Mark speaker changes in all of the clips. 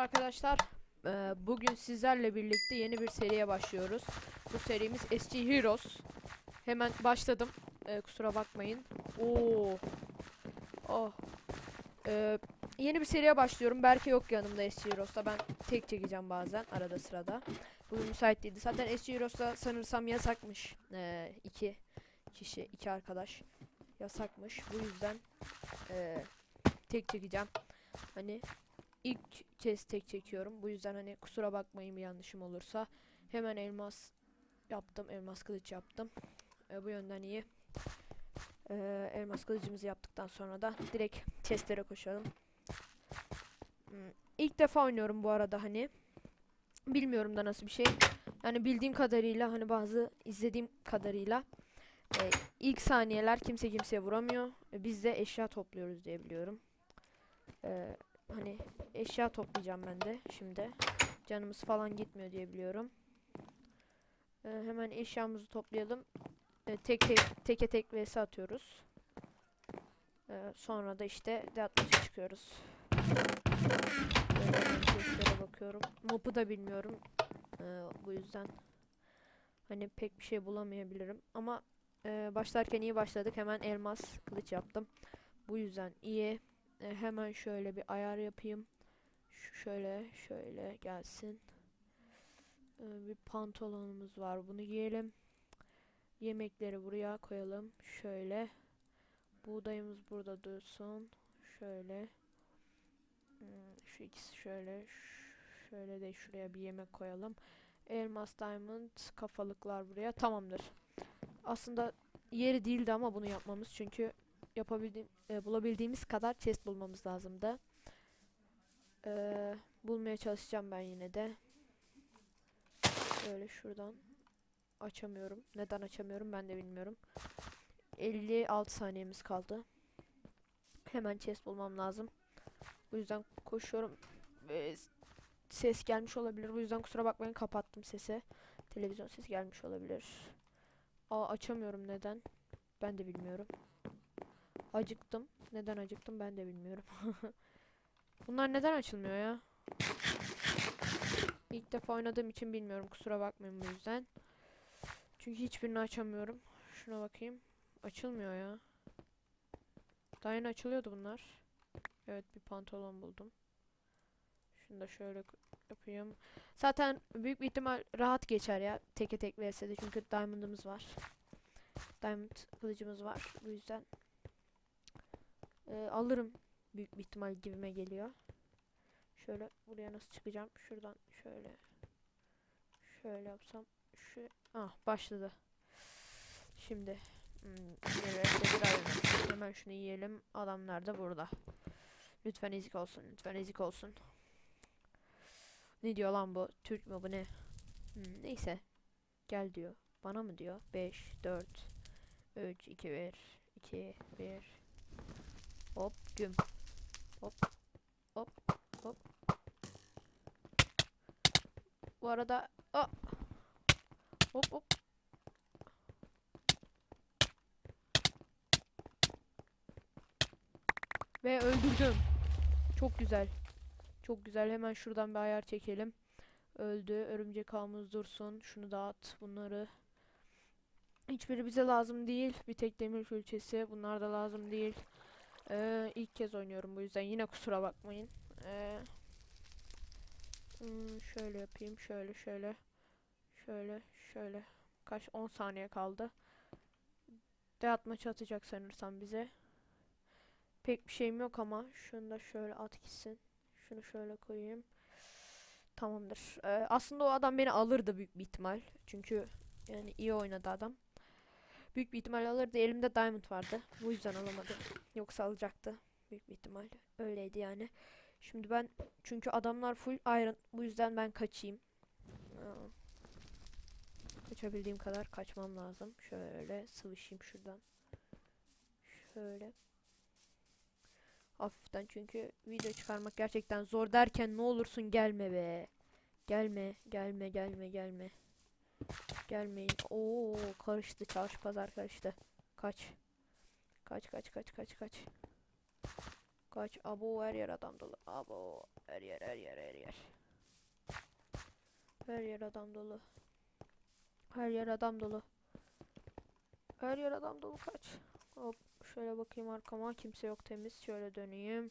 Speaker 1: arkadaşlar. Bugün sizlerle birlikte yeni bir seriye başlıyoruz. Bu serimiz SG Heroes. Hemen başladım. Kusura bakmayın. Oo. Oh. Yeni bir seriye başlıyorum. Berke yok yanımda SG Heroes'ta. Ben tek çekeceğim bazen arada sırada. Bugün müsait değildi. Zaten SG Heroes'ta sanırsam yasakmış. İki kişi, iki arkadaş yasakmış. Bu yüzden tek çekeceğim. Hani İlk kez tek çekiyorum. Bu yüzden hani kusura bakmayın bir yanlışım olursa. Hemen elmas yaptım. Elmas kılıç yaptım. Bu yönden iyi. Elmas kılıcımızı yaptıktan sonra da direkt chestlere koşalım. İlk defa oynuyorum bu arada hani. Bilmiyorum da nasıl bir şey. Yani bildiğim kadarıyla hani bazı izlediğim kadarıyla ilk saniyeler kimse kimseye vuramıyor. Biz de eşya topluyoruz diye biliyorum. Hani eşya toplayacağım ben de şimdi. Canımız falan gitmiyor diye biliyorum. Hemen eşyamızı toplayalım. Teke tek vs atıyoruz. Sonra da işte deathmatch'a çıkıyoruz. Seslere bakıyorum. Map'ı da bilmiyorum. Bu yüzden hani pek bir şey bulamayabilirim. Ama başlarken iyi başladık. Hemen elmas kılıç yaptım. Bu yüzden iyi. Hemen şöyle bir ayar yapayım. Şöyle gelsin. Bir pantolonumuz var. Bunu giyelim. Yemekleri buraya koyalım. Şöyle. Buğdayımız burada dursun. Şöyle. Şu ikisi şöyle. Şöyle de şuraya bir yemek koyalım. Elmas, diamond, kafalıklar buraya. Tamamdır. Aslında yeri değildi ama bunu yapmamız. Çünkü bulabildiğimiz kadar chest bulmamız lazımdı. Bulmaya çalışacağım ben yine de. Böyle şuradan açamıyorum. Neden açamıyorum ben de bilmiyorum. 56 saniyemiz kaldı. Hemen chest bulmam lazım. Bu yüzden koşuyorum. Ses gelmiş olabilir. Bu yüzden kusura bakmayın, kapattım sesi. Televizyon sesi gelmiş olabilir. Açamıyorum neden? Ben de bilmiyorum. Acıktım. Neden acıktım ben de bilmiyorum. Bunlar neden açılmıyor ya? İlk defa oynadığım için bilmiyorum. Kusura bakmayın bu yüzden. Çünkü hiçbirini açamıyorum. Şuna bakayım. Açılmıyor ya. Daha yeni açılıyordu bunlar. Evet, bir pantolon buldum. Şunu da şöyle yapayım. Zaten büyük bir ihtimal rahat geçer ya. Teke tek vs'de çünkü diamond'ımız var. Diamond kılıcımız var. Bu yüzden alırım büyük bir ihtimal gibime geliyor. Şöyle buraya nasıl çıkacağım? Şuradan şöyle yapsam. Başladı. Şimdi hemen şunu yiyelim. Adamlar da burada. Lütfen ezik olsun. Lütfen ezik olsun. Ne diyor lan bu? Türk mü bu ne? Neyse. Gel diyor. Bana mı diyor? 5, 4, 3, 2, 1, 2, 1. Hop güm. Hop hop hop. Bu arada hop hop. Ve öldürdüm. Çok güzel. Çok güzel. Hemen şuradan bir ayar çekelim. Öldü. Örümcek ağımız dursun. Şunu dağıt. Bunları. Hiçbiri bize lazım değil. Bir tek demir külçesi. Bunlar da lazım değil. İlk kez oynuyorum bu yüzden yine kusura bakmayın. Şöyle yapayım. Şöyle. Kaç 10 saniye kaldı. Dağıtmaç atacak sanırsam bize. Pek bir şeyim yok ama şunu da şöyle at gitsin. Şunu şöyle koyayım. Tamamdır. Aslında o adam beni alırdı büyük bir ihtimal. Çünkü yani iyi oynadı adam. Büyük bir ihtimal alırdı. Elimde diamond vardı. Bu yüzden alamadım. Yoksa alacaktı. Büyük bir ihtimal. Öyleydi yani. Şimdi ben çünkü adamlar full iron. Bu yüzden ben kaçayım. Kaçabildiğim kadar kaçmam lazım. Şöyle sıvışayım şuradan. Şöyle. Hafiften çünkü video çıkarmak gerçekten zor derken ne olursun gelme be. Gelme. Gelmeyin. Oo, karıştı. Çarşı pazar karıştı. Kaç. Kaç. Kaç. Abo, her yer adam dolu. Abo, her yer her yer her yer. Her yer adam dolu. Her yer adam dolu. Her yer adam dolu, kaç. Hop, şöyle bakayım arkama, kimse yok, temiz. Şöyle döneyim.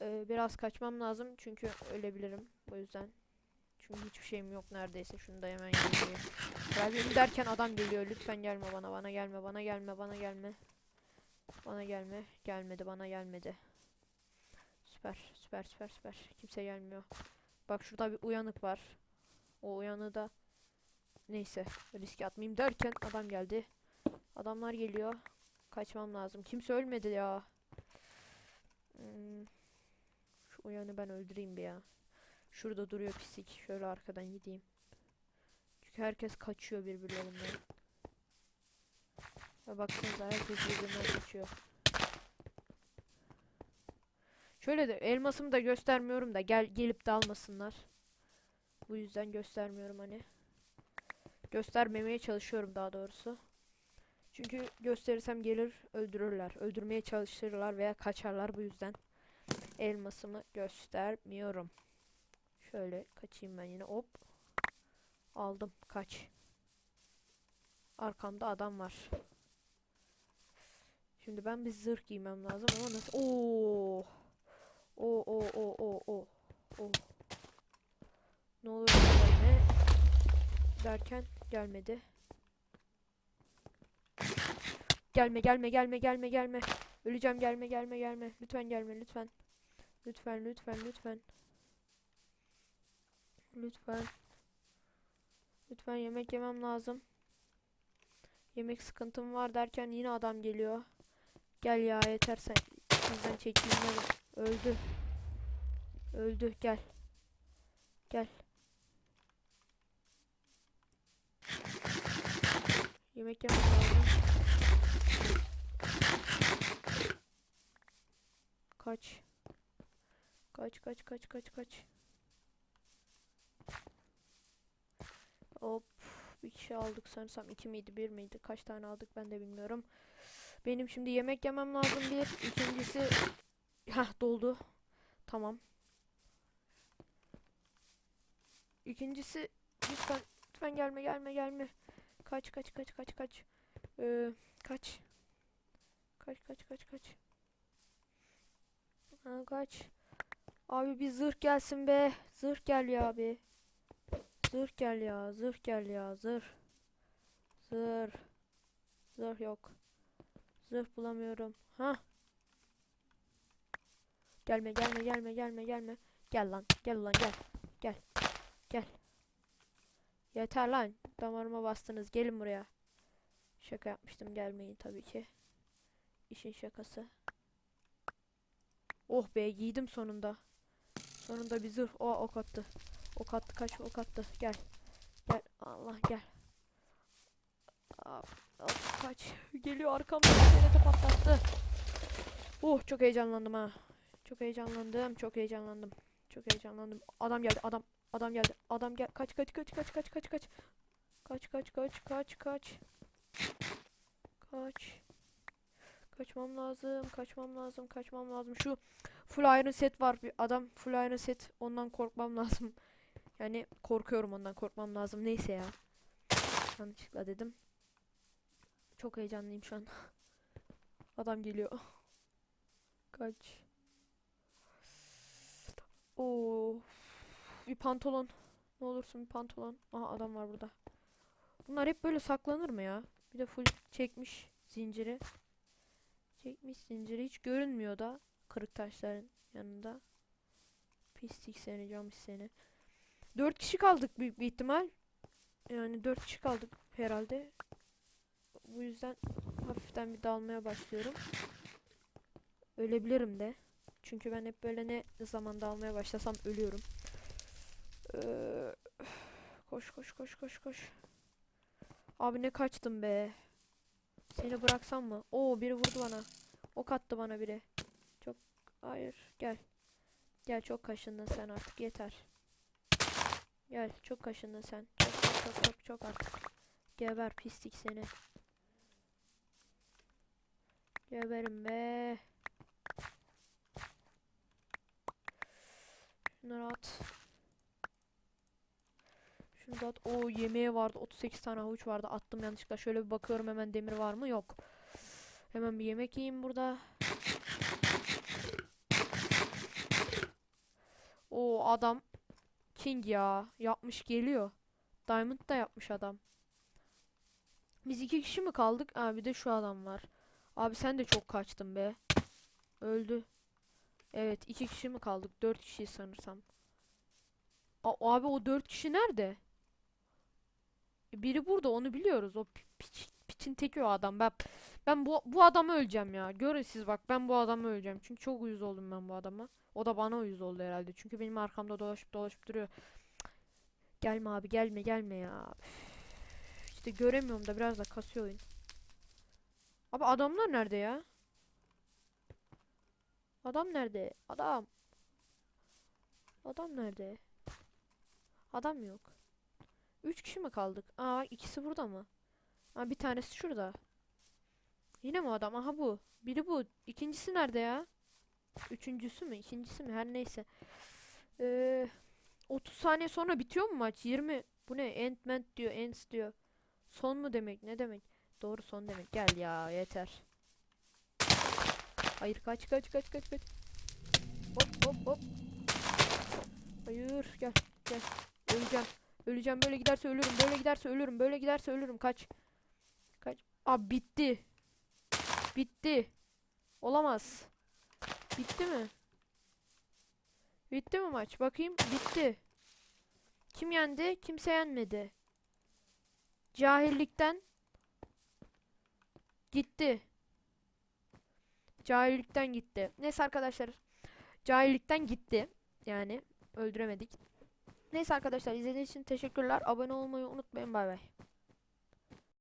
Speaker 1: Biraz kaçmam lazım çünkü ölebilirim, o yüzden. Çünkü hiçbir şeyim yok neredeyse. Şunu da hemen yenileyim. Geleyim derken adam geliyor. Lütfen gelme bana. Bana gelme. Bana gelme. Bana gelme. Bana gelme. Gelmedi. Bana gelmedi. Süper. Süper. Süper. Süper. Kimse gelmiyor. Bak şurada bir uyanık var. O uyanığı da neyse, riske atmayayım derken adam geldi. Adamlar geliyor. Kaçmam lazım. Kimse ölmedi ya. Şu uyanığı ben öldüreyim bir ya. Şurada duruyor pislik. Şöyle arkadan gideyim. Çünkü herkes kaçıyor birbirlerinden. Ve baksanıza, herkes birbirinden kaçıyor. Şöyle de elmasımı da göstermiyorum da gelip de almasınlar. Bu yüzden göstermiyorum hani. Göstermemeye çalışıyorum daha doğrusu. Çünkü gösterirsem gelir öldürürler. Öldürmeye çalışırlar veya kaçarlar, bu yüzden elmasımı göstermiyorum. Şöyle kaçayım ben yine, hop. Aldım, kaç. Arkamda adam var. Şimdi ben bir zırh giymem lazım ama nasıl? Oo. O. Ne olur gelme derken gelmedi. Gelme. Öleceğim, gelme. Lütfen gelme, lütfen. Lütfen yemek yemem lazım. Yemek sıkıntım var derken yine adam geliyor. Gel ya, yeter sen. Bizden çekilmeli. Öldü, gel. Yemek yemem lazım. Kaç. Hop. Bir kişi aldık sanırsam. 2 miydi, 1 miydi? Kaç tane aldık ben de bilmiyorum. Benim şimdi yemek yemem lazım bir. İkincisi... Hah, doldu. Tamam. İkincisi... Lütfen gelme. Kaç. Kaç. Ha, kaç. Abi bir zırh gelsin be. Zırh gel ya abi. Zırh gel ya. Zırh yok. Zırh bulamıyorum. Ha. Gelme. Gel lan. Gel. Yeter lan. Damarıma bastınız. Gelin buraya. Şaka yapmıştım. Gelmeyin tabii ki. İşin şakası. Oh be, giydim sonunda. Sonunda bir zırh. O ok attı. Kaç ok attı. Gel. Allah gel. Kaç. Geliyor arkamda. TNT patlattı. Oh, çok heyecanlandım ha. Çok heyecanlandım. Adam geldi. Adam gel. Kaç. Kaçmam lazım. Şu full iron set var. Bir adam full iron set. Ondan korkmam lazım. Yani korkuyorum, ondan korkmam lazım. Neyse ya. Yanlışlıkla dedim. Çok heyecanlıyım şu an. Adam geliyor. Kaç. Oo. Bir pantolon. Ne olursun bir pantolon. Aha, adam var burada. Bunlar hep böyle saklanır mı ya? Bir de full çekmiş zinciri. Hiç görünmüyor da kırık taşların yanında. Pislik seni, cam seni. 4 kişi kaldık büyük bir ihtimal. Yani 4 kişi kaldık herhalde. Bu yüzden hafiften bir dalmaya başlıyorum. Ölebilirim de. Çünkü ben hep böyle ne zaman dalmaya başlasam ölüyorum. Koş. Abi ne kaçtım be. Seni bıraksam mı? Oo, biri vurdu bana. Ok attı bana biri. Hayır, gel. Çok kaşındın sen artık, yeter. Gel, çok kaşındın sen. Çok artık. Geber pislik seni. Geberim be. Şunları at. Şunu da at. Oo, yemeğe vardı. 38 tane havuç vardı. Attım yanlışlıkla. Şöyle bir bakıyorum hemen, demir var mı? Yok. Hemen bir yemek yiyeyim burada. O adam King ya. Yapmış geliyor. Diamond da yapmış adam. Biz iki kişi mi kaldık? Aa, bir de şu adam var. Abi sen de çok kaçtın be. Öldü. Evet, iki kişi mi kaldık? Dört kişi sanırsam. Abi o dört kişi nerede? Biri burada, onu biliyoruz. O piçin teki o adam. Ben bu adamı öleceğim ya. Görün siz, bak ben bu adamı öleceğim. Çünkü çok uyuz oldum ben bu adama. O da bana uyuz oldu herhalde. Çünkü benim arkamda dolaşıp dolaşıp duruyor. Gelme abi, gelme ya. Üf, İşte göremiyorum da biraz da kasıyor oyun. Abi adamlar nerede ya? Adam nerede? Adam nerede? Adam yok. Üç kişi mi kaldık? Aa, ikisi burada mı? Aa, bir tanesi şurada. Yine mi adam? Aha bu. Biri bu. İkincisi nerede ya? Üçüncüsü mü? İkincisi mi? Her neyse. Ee, 30 saniye sonra bitiyor mu maç? 20. Bu ne? End diyor. Ends diyor. Son mu demek? Ne demek? Doğru, son demek. Gel ya, yeter. Hayır, kaç. Hop. Hayır, gel. Öleceğim. Böyle giderse ölürüm. Böyle giderse ölürüm. Kaç. Abi bitti. Olamaz. Bitti mi? Bitti mi maç? Bakayım. Bitti. Kim yendi? Kimse yenmedi. Cahillikten gitti. Cahillikten gitti. Neyse arkadaşlar. Cahillikten gitti. Yani öldüremedik. Neyse arkadaşlar, izlediğiniz için teşekkürler. Abone olmayı unutmayın. Bay bay.